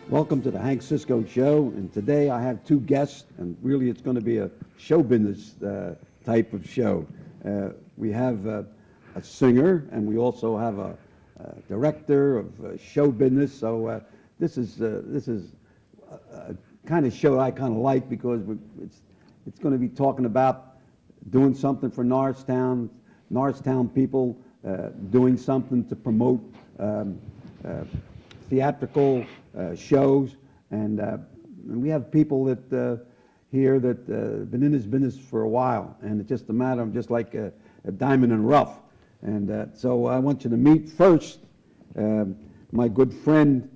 Welcome to the Hank Cisco Show, and today I have two guests, and really it's going to be a show business type of show. We have a singer, and we also have a director of show business. So this is a kind of show I kind of like because it's going to be talking about doing something for Norristown people, doing something to promote theatrical shows, and we have people that here that been in this business for a while, and it's just a matter of just like a diamond in the rough. And so I want you to meet first my good friend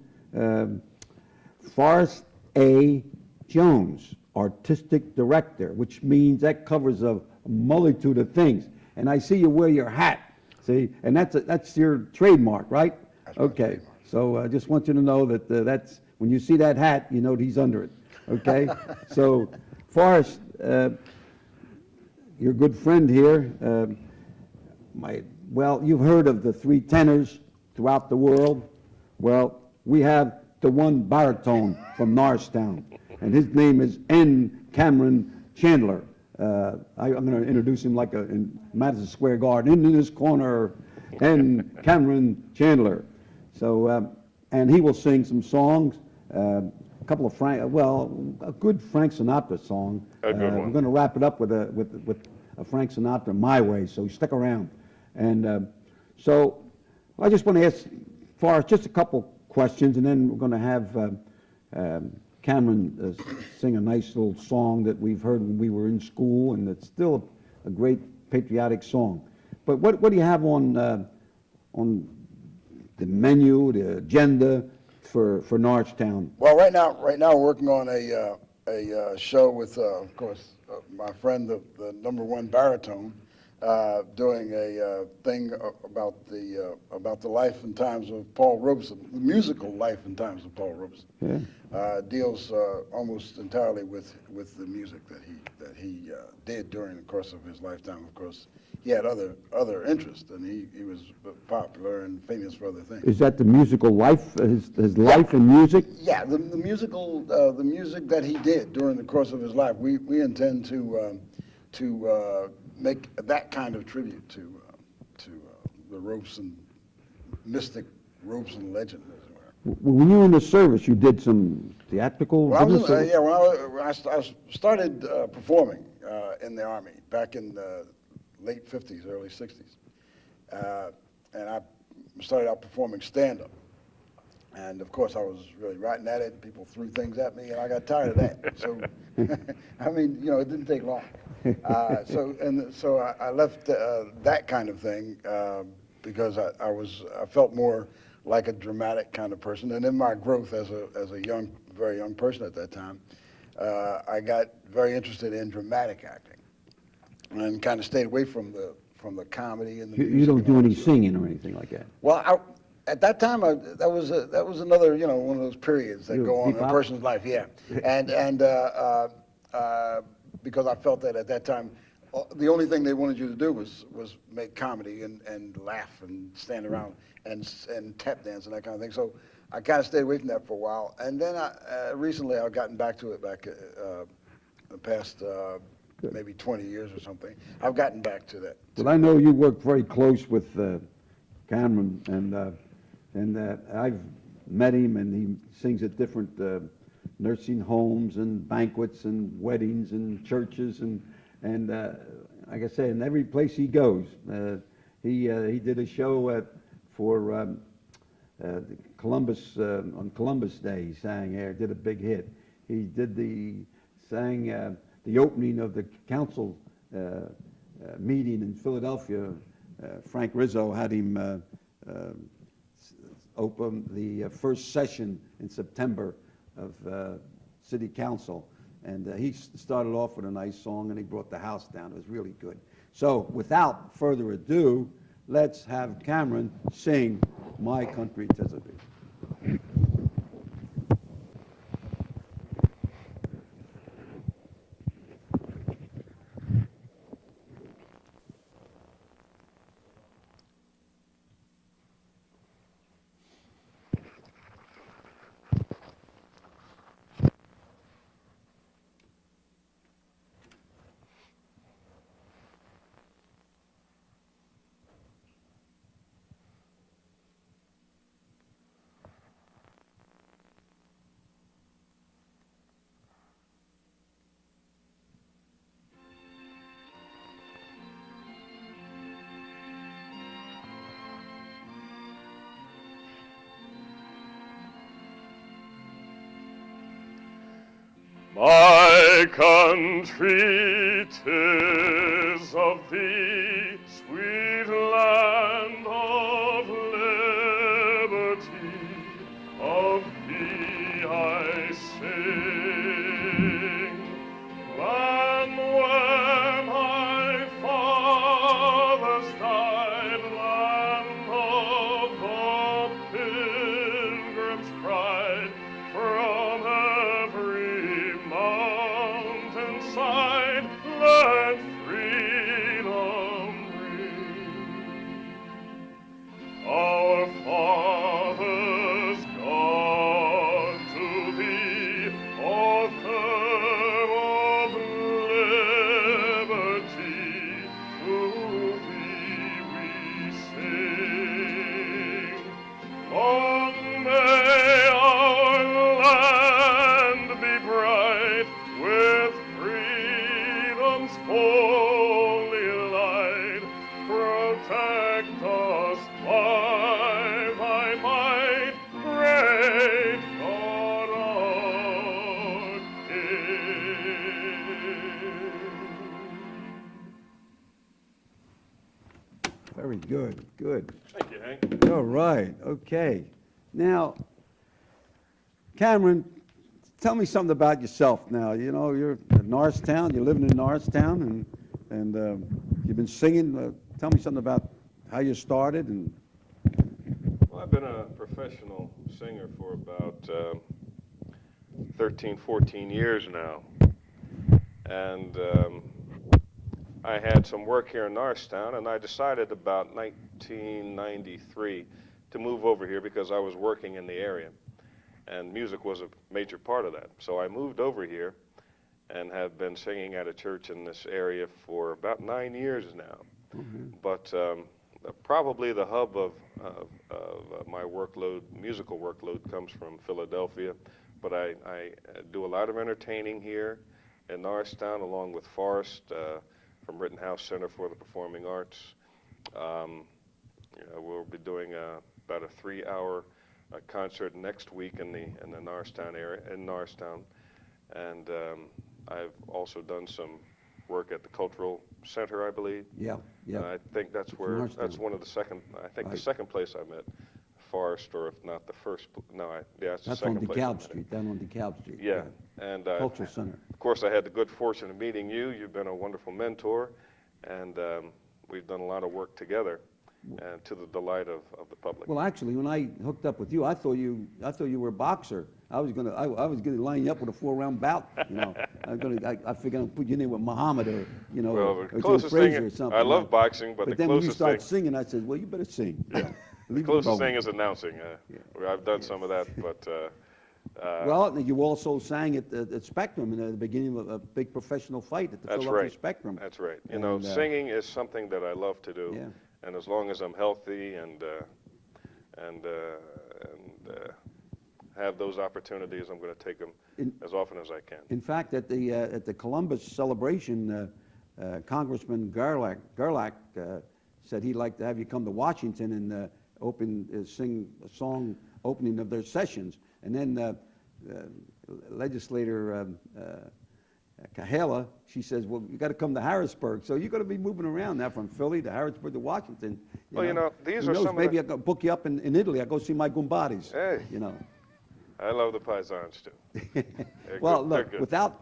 Forrest A. Jones, artistic director, which means that covers a multitude of things. And I see you wear your hat, see, and that's your trademark, right? Okay. So I just want you to know that that's when you see that hat, you know he's under it. Okay. So, Forrest, your good friend here, you've heard of the three tenors throughout the world. Well, we have the one baritone from Norristown, and his name is N. Cameron Chandler. I'm going to introduce him like in Madison Square Garden. In this corner, N. Cameron Chandler. So, and he will sing some songs, a couple of a good Frank Sinatra song. A good one. We're going to wrap it up with a Frank Sinatra "My Way." So stick around. And so, I just want to ask Forrest just a couple questions, and then we're going to have Cameron sing a nice little song that we've heard when we were in school, and it's still a great patriotic song. But what do you have on the menu, the agenda for Norristown? Well, right now we're working on a show with, of course, my friend, the number one baritone, doing a thing about the life and times of Paul Robeson, the musical life and times of Paul Robeson. Yeah. Deals almost entirely with the music that he did during the course of his lifetime. Of course, he had other interests, and he was popular and famous for other things. Is that the musical life, his life in music? Yeah, the music that he did during the course of his life. We intend to make that kind of tribute to the Robeson mystic, Robeson legend, as it were. When you were in the service, you did some theatrical. When I started performing in the Army back in the late 50s, early 60s, and I started out performing stand-up. And of course, I was really writing at it. People threw things at me, and I got tired of that. So, I mean, it didn't take long. So I left that kind of thing because I felt more like a dramatic kind of person. And in my growth as a very young person at that time, I got very interested in dramatic acting, and kind of stayed away from the comedy and the music. You don't do any singing or anything like that? Well, at that time, that was another, one of those periods that go on in a person's life, yeah. And because I felt that at that time, the only thing they wanted you to do was make comedy and laugh and stand around and tap dance and that kind of thing. So I kind of stayed away from that for a while. And then recently I've gotten back to it the past maybe 20 years or something. I've gotten back to that. Well, I know you work very close with Cameron, and I've met him, and he sings at different nursing homes and banquets and weddings and churches, and like I say, in every place he goes, he did a show for the Columbus on Columbus Day. He sang there, did a big hit. He sang the opening of the council meeting in Philadelphia. Frank Rizzo had him open the first session in September of City Council. And he started off with a nice song, and he brought the house down. It was really good. So without further ado, let's have Cameron sing My Country 'Tis of Thee. My country, 'tis of thee, sweet land of liberty, of thee I sing. Land where my fathers died, land of the pilgrim's pride, from every mountainside, let freedom ring. Our fathers, God, to thee, author of liberty, to thee we sing. Long may our land be bright with freedom's holy light. Protect us by thy might, great God our King. Very good, good. Thank you, Hank. All right, okay. Now, Cameron, tell me something about yourself now. You know, you're in Norristown, you're living in Norristown, and you've been singing. Tell me something about how you started. And Well, I've been a professional singer for about 13, 14 years now. And I had some work here in Norristown, and I decided about 1993 to move over here because I was working in the area, and music was a major part of that. So I moved over here and have been singing at a church in this area for about 9 years now. But probably the hub of my workload, musical workload, comes from Philadelphia. But I do a lot of entertaining here in Norristown, along with Forrest from Rittenhouse Center for the Performing Arts. We'll be doing about a 3-hour concert next week in the Norristown area, in Norristown. And I've also done some work at the Cultural Center, I believe. yeah, yeah. And I think that's where, Norristown. that's one of the second, I think the Right. second place I met Forrest, or if not the first, yeah, it's the That's on second place I DeKalb met him. Street, down on DeKalb Street. Yeah, and Cultural Center. of course, I had the good fortune of meeting you. You've been a wonderful mentor, and we've done a lot of work together, and to the delight of the public. Well, actually, when I hooked up with you, I thought you were a boxer. I was gonna line you up with a 4-round bout. You know, I figured I'd put you in there with Muhammad or Well, or the Joe closest Frazier or thing, something. I love boxing, but the then when you closest start thing, singing, I said, well, you better sing. You know, the leave it closest alone. thing is announcing. Where I've done some of that, but Well, you also sang at Spectrum in the beginning of a big professional fight at the That's Philadelphia right. Spectrum. That's right. You And, know, singing is something that I love to do, Yeah. and as long as I'm healthy and have those opportunities, I'm going to take them as often as I can. In fact, at the Columbus celebration, Congressman Gerlach said he'd like to have you come to Washington and sing a song opening of their sessions. And then legislator Kahela, she says, well, you got to come to Harrisburg. So you're going to be moving around now from Philly to Harrisburg to Washington. Well, you know, these Who are knows, some maybe of I can book you up in Italy. I go see my Gumbatis. Hey. You know. I love the Paisans too. Well, good, they're look, good.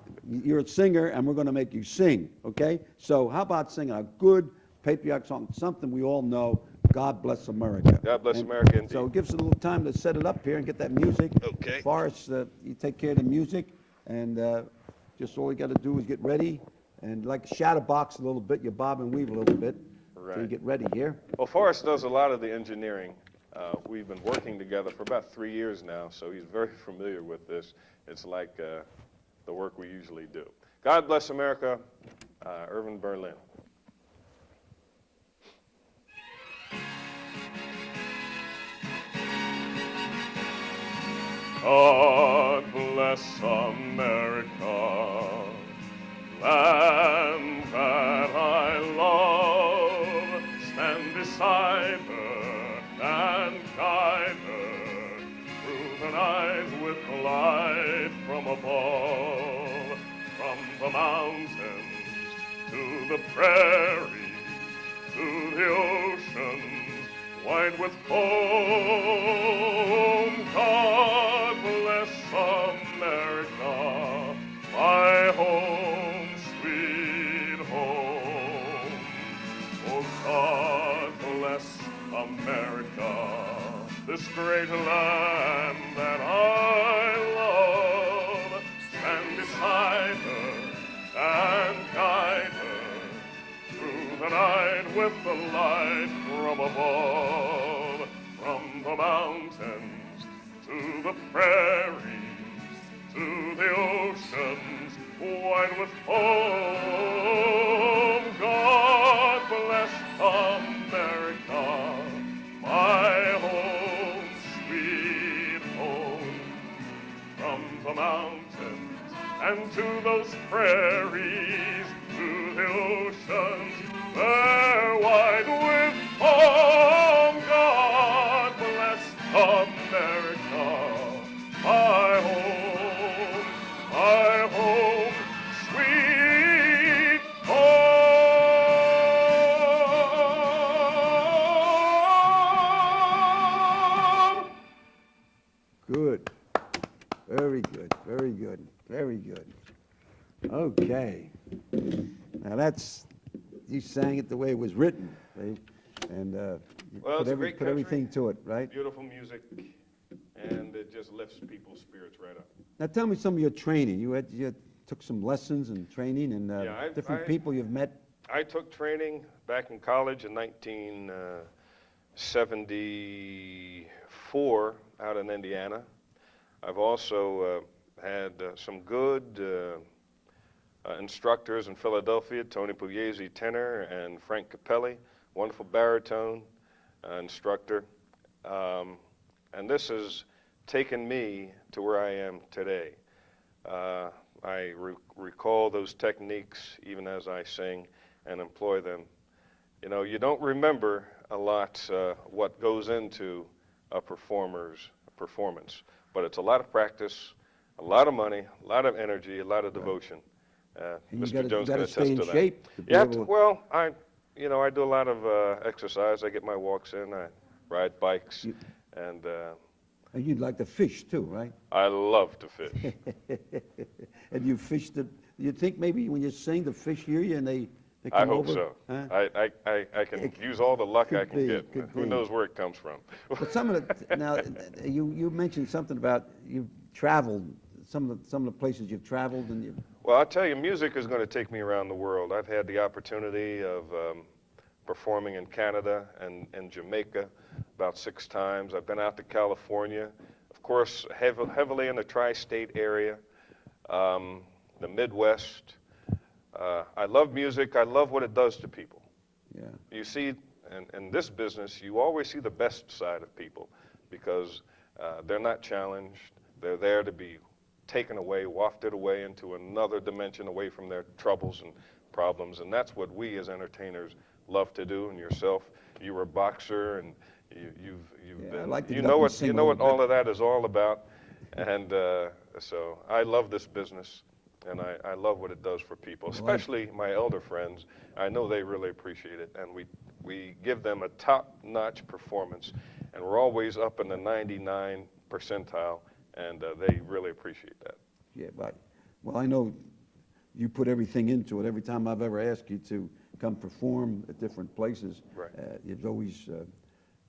you're a singer, and we're going to make you sing, okay? So how about singing a good patriotic song, something we all know, God Bless America. God Bless America, indeed. So give us a little time to set it up here and get that music. Okay. Forrest, you take care of the music, and just all you got to do is get ready, and like shadow box a little bit, you bob and weave a little bit. So you Right. get ready here. Well, Forrest does a lot of the engineering. We've been working together for about 3 years now, so he's very familiar with this. It's like the work we usually do. God Bless America, Irving Berlin. God bless America, land that I love. Stand beside her and guide her through the night with light from above. the mountains to the prairies, to the oceans wide with foam. God bless America, my home, sweet home. Oh, God bless America, this great land that I love. Stand beside her and guide her through the night with the light from above. From the mountains to the prairies, to the oceans wide with foam. God bless America, my home, sweet home. From the mountains and to those prairies, to the oceans, they're wide with foam. God bless America, my home, sweet home. Good. Very good, very good, very good. Okay. Now that's, you sang it the way it was written, right? And you Well, it's a great put country. everything to it, right? Beautiful music, and it just lifts people's spirits right up. Now tell me some of your training. You took some lessons and training and Yeah, different people you've met. I took training back in college in 1974 out in Indiana. I've also had some good instructors in Philadelphia, Tony Pugliese, tenor, and Frank Capelli, wonderful baritone instructor. And this has taken me to where I am today. I recall those techniques even as I sing and employ them. You know, you don't remember a lot what goes into a performer's performance, but it's a lot of practice, a lot of money, a lot of energy, a lot of devotion. And Mr. Jones can gotta attest stay in to that. shape to be Yeah, able to- well, I do a lot of exercise. I get my walks in. I ride bikes, and And you'd like to fish too, right? I love to fish. And you fish you think maybe when you sing, the fish hear you and they I come hope over? so. Huh? I can use all the luck I Could can be, get. could Who be. knows where it comes from? But some of the, now, you mentioned something about you've traveled, some of the places you've traveled and you, Well, I'll tell you, music is going to take me around the world. I've had the opportunity of performing in Canada and Jamaica about 6 times. I've been out to California, of course, heavily in the tri-state area, the Midwest. I love music. I love what it does to people. yeah. You see, in this business, you always see the best side of people because they're not challenged. They're there to be taken away, wafted away into another dimension away from their troubles and problems. And that's what we as entertainers love to do. And yourself, you were a boxer, and you've Yeah, been, I like to you get up know and what sing you a know what little all of that is all about. And so I love this business. And I love what it does for people, especially my elder friends. I know they really appreciate it, and we give them a top-notch performance, and we're always up in the 99 percentile, and they really appreciate that. Yeah, but, well, I know you put everything into it. Every time I've ever asked you to come perform at different places, Right. You've always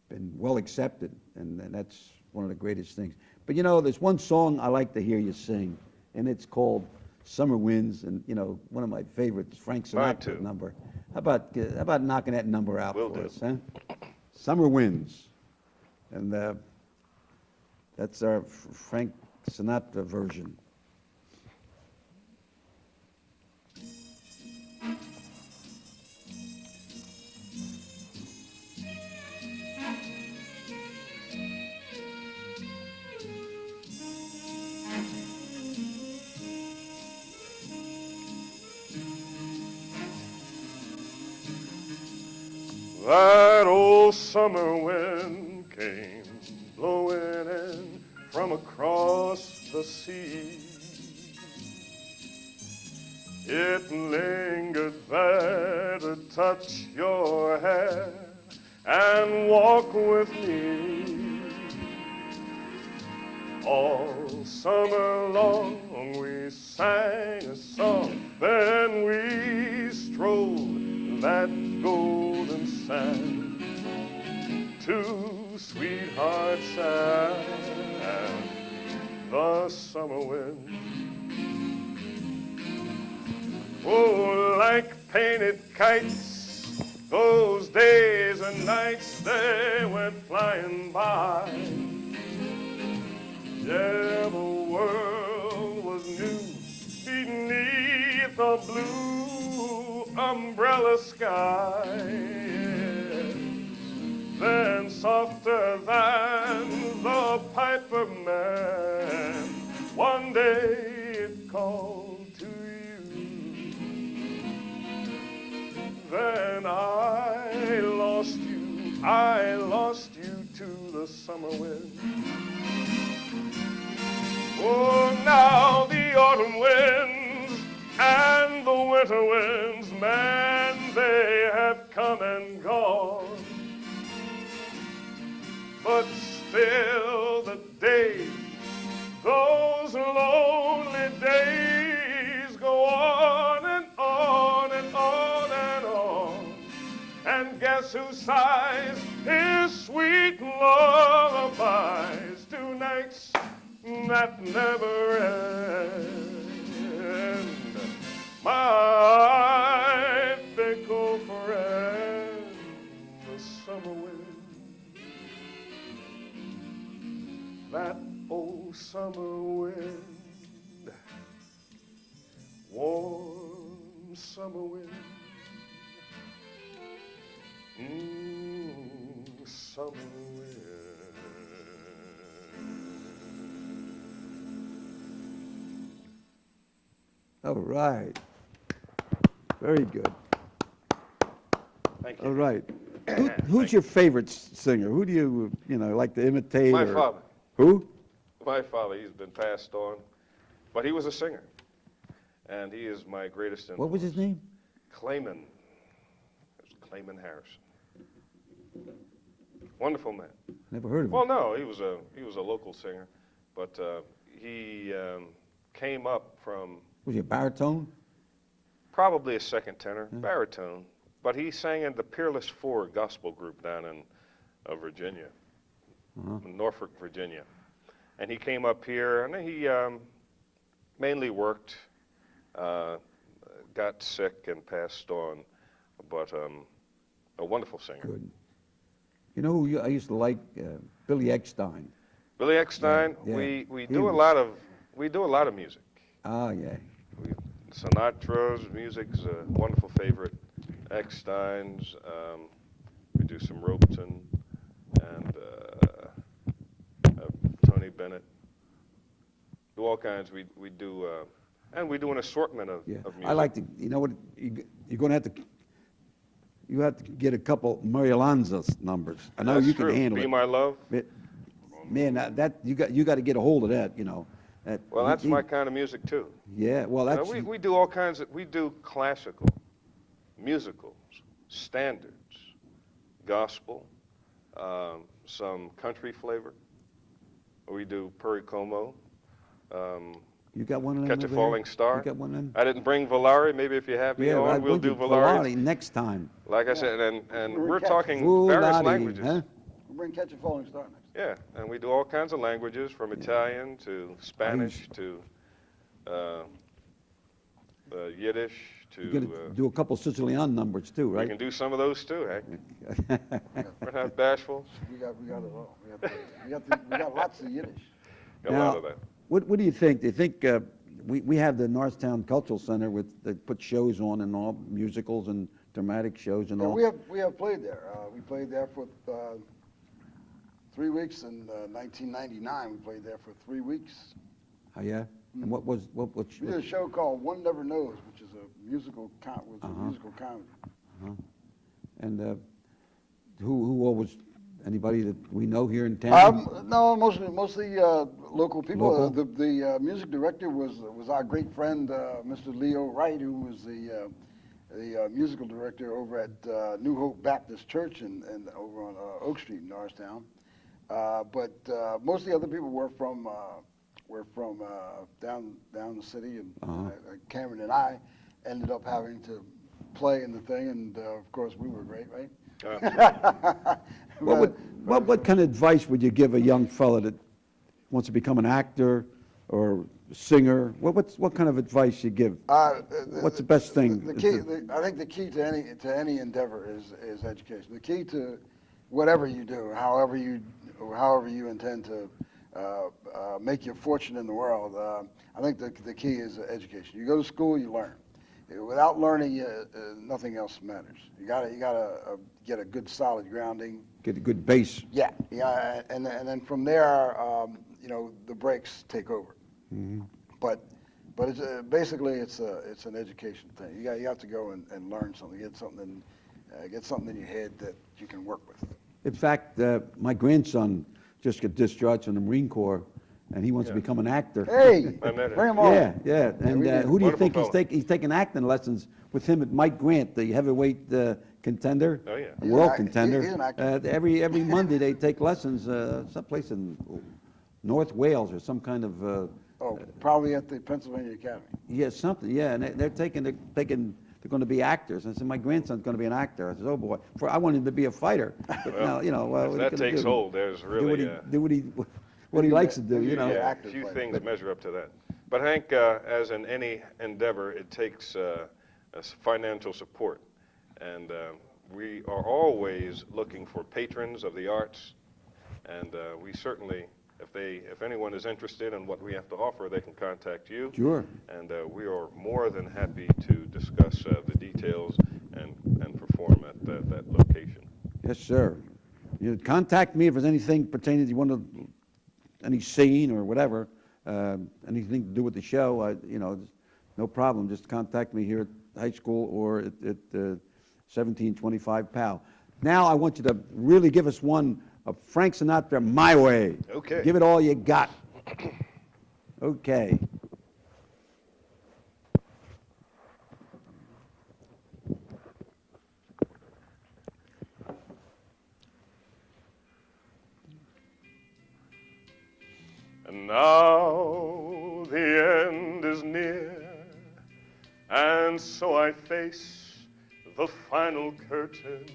been well accepted, and that's one of the greatest things. But you know, there's one song I like to hear you sing, and it's called Summer Winds, and you know, one of my favorites, Frank Mine Sinatra too. number. How about knocking that number out Will for do. us, huh? Summer Winds, and that's our Frank Sinatra version. That old summer wind came blowing in from across the sea. It lingered there to touch your hair and walk with me. All summer long we sang a song, then we strolled that golden sand. Two sweethearts sang the summer wind. Oh, like painted kites, those days and nights, they went flying by. Yeah, the world was new beneath a blue umbrella sky. Yeah. Then softer than the piper man, one day it called to you. Then I lost you to the summer wind. Oh, now the autumn winds and the winter winds, man, they have come and gone. But still the days, those lonely days go on and on and on and on. And guess who sighs his sweet lullabies to nights that never end? My fickle friend, the summer wind. That old summer wind, warm summer wind, summer wind. All right. Very good. Thank you. All right. Who's your favorite singer? Who do you like to imitate? My or- father. Who? My father, he's been passed on, but he was a singer, and he is my greatest influence. What was his name? Clayman. It was Clayman Harrison. Wonderful man. Never heard of him. Well, no, he was a local singer, but he came up from Was he a baritone? probably a second tenor, baritone, but he sang in the Peerless Four gospel group down in Virginia, Norfolk, Virginia. And he came up here, and he mainly worked, got sick and passed on, but a wonderful singer. Good. You know who I used to like? Billy Eckstein. Billy Eckstein, Yeah, we he do a was- lot of music. Ah, yeah. Sinatra's music's a wonderful favorite. Eckstein's, we do some Robeson and Tony Bennett. Do all kinds. We do, and we do an assortment of Yeah. music. I like to. You know what? You're going to have to. You have to get a couple Mary Alonzo's numbers. I know That's you true. can handle Be it. My Love. Man, that you got to get a hold of that. You know. Well, that's my kind of music too. Yeah. Well, that's. We do all kinds of. We do classical, musicals, standards, gospel, some country flavor. We do Perry Como. You got one of them. Catch a over Falling there? Star. You got one of them? I didn't bring Valari. Maybe if you have me Yeah, on, we'll do Valari. next time. Like I said, and We're we're catch- talking Valari, various languages. huh? We'll bring Catch a Falling Star next. Yeah, and we do all kinds of languages, from Italian to Spanish to Yiddish to. You're going to do a couple Sicilian numbers too, We right? can do some of those too, Hank. We're not bashful. We got it all. We got lots of Yiddish. Got a lot of that. What do you think? Do you think we have the Norristown Cultural Center that put shows on and all, musicals and dramatic shows and Yeah, all? we have played there. We played there for 3 weeks in 1999. We played there for 3 weeks. Oh, yeah? And what We did a show called One Never Knows, which is a musical comedy. and who all was Anybody that we know here in town? No, mostly local people. Local? The music director was our great friend, Mr. Leo Wright, who was the musical director over at New Hope Baptist Church and over on Oak Street in Norristown. But most of the other people were from down the city, and Cameron and I ended up having to play in the thing, and of course we were great, right? What kind of advice would you give a young fella that wants to become an actor or a singer? What kind of advice you give? What's the best thing? I think the key to any endeavor is education. The key to whatever you do, however you intend to make your fortune in the world, I think the key is education. You go to school, you learn. Without learning, nothing else matters. You gotta get a good solid grounding. Get a good base. Yeah, and then from there, the breaks take over. Mm-hmm. But it's basically it's an education thing. You have to go and learn something, get something in your head that you can work with. In fact, my grandson just got discharged from the Marine Corps, and he wants to become an actor. Hey, I met him. bring him on. Yeah. And who do you Wonderful think fellow. he's taking acting lessons with him at Mike Grant, the heavyweight contender, Oh, yeah. world He's an contender. he's an actor. Every Monday they take lessons someplace in North Wales or some kind of Probably at the Pennsylvania Academy. something. Yeah, and they're they're going to be actors. And I said, my grandson's going to be an actor. I said, oh boy, I want him to be a fighter. But now, If what that are you gonna takes do? hold, there's really do what he likes to do. Yeah. a actors few like things that. measure up to that. But Hank, as in any endeavor, it takes financial support, and we are always looking for patrons of the arts, and we certainly, if anyone is interested in what we have to offer, they can contact you. Sure. And we are more than happy to discuss the details and perform at that location. Yes, sir. You contact me if there's anything pertaining to any scene or whatever, anything to do with the show. No problem. Just contact me here at the high school or at 1725 PAL. Now I want you to really give us one of Frank Sinatra, My Way. Okay. Give it all you got. Okay. And now the end is near, and so I face the final curtain.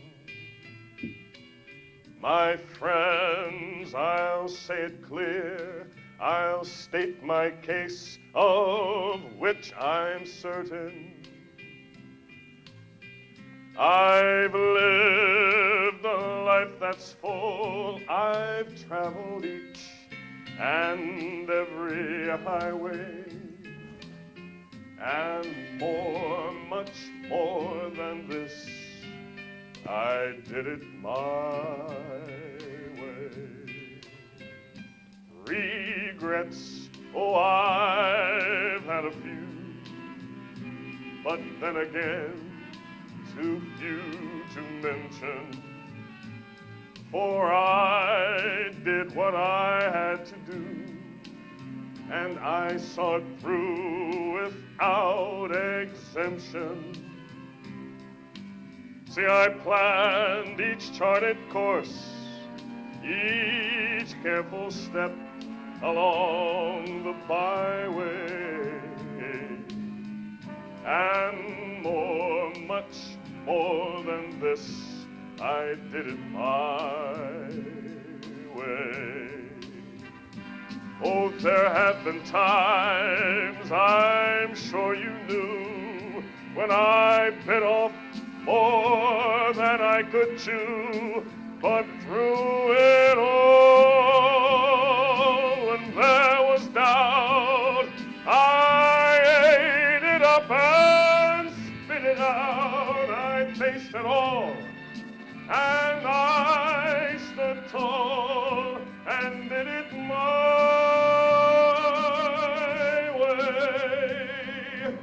My friends, I'll say it clear, I'll state my case, of which I'm certain. I've lived a life that's full, I've traveled each and every highway, and more, much more than this, I did it my way. Regrets, oh, I've had a few, but then again, too few to mention. For I did what I had to do, and I saw it through without exemption. See, I planned each charted course, each careful step along the byway, and more, much more than this, I did it my way. Oh, there have been times, I'm sure you knew, when I bit off more than I could chew, but through it all, when there was doubt, I ate it up and spit it out. I faced it all, and I stood tall and did it my way.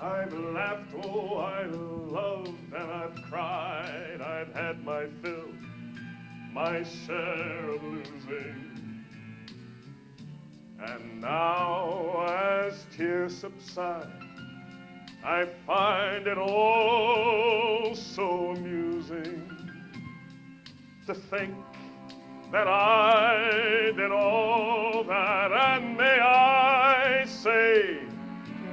I've laughed, oh, I loved, and I've cried. I've had my fill my share of losing. And now as tears subside, I find it all so amusing to think that I did all that, and may I say,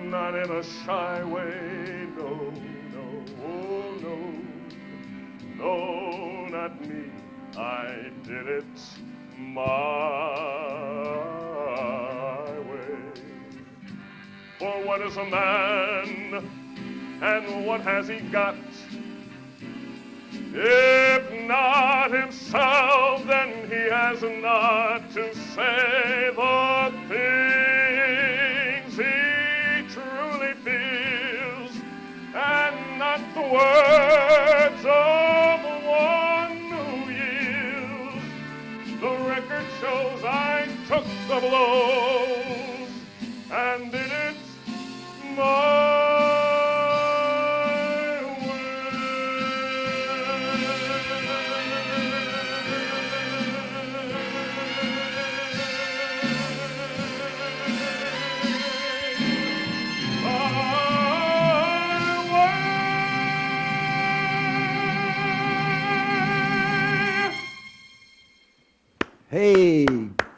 not in a shy way, no, no, oh no, no, not me, I did it my way. For what is a man, and what has he got? If not himself, then he has not to say the things he truly feels, and not the words of one who yields. The record shows I took the blows and did it my Hey,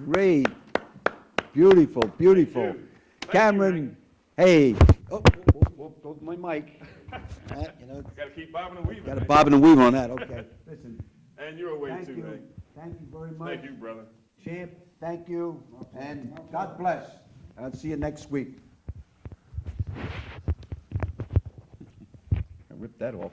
great. Beautiful, beautiful. Thank you. Thank Cameron, hey. Oh, go my mic. You know, Got to keep bobbing and weaving. got a man. bobbing and weave on that, okay. Listen, And you're away thank too, you. man. Thank you very much. Thank you, brother. Champ, thank you, and God bless. I'll see you next week. I ripped that off.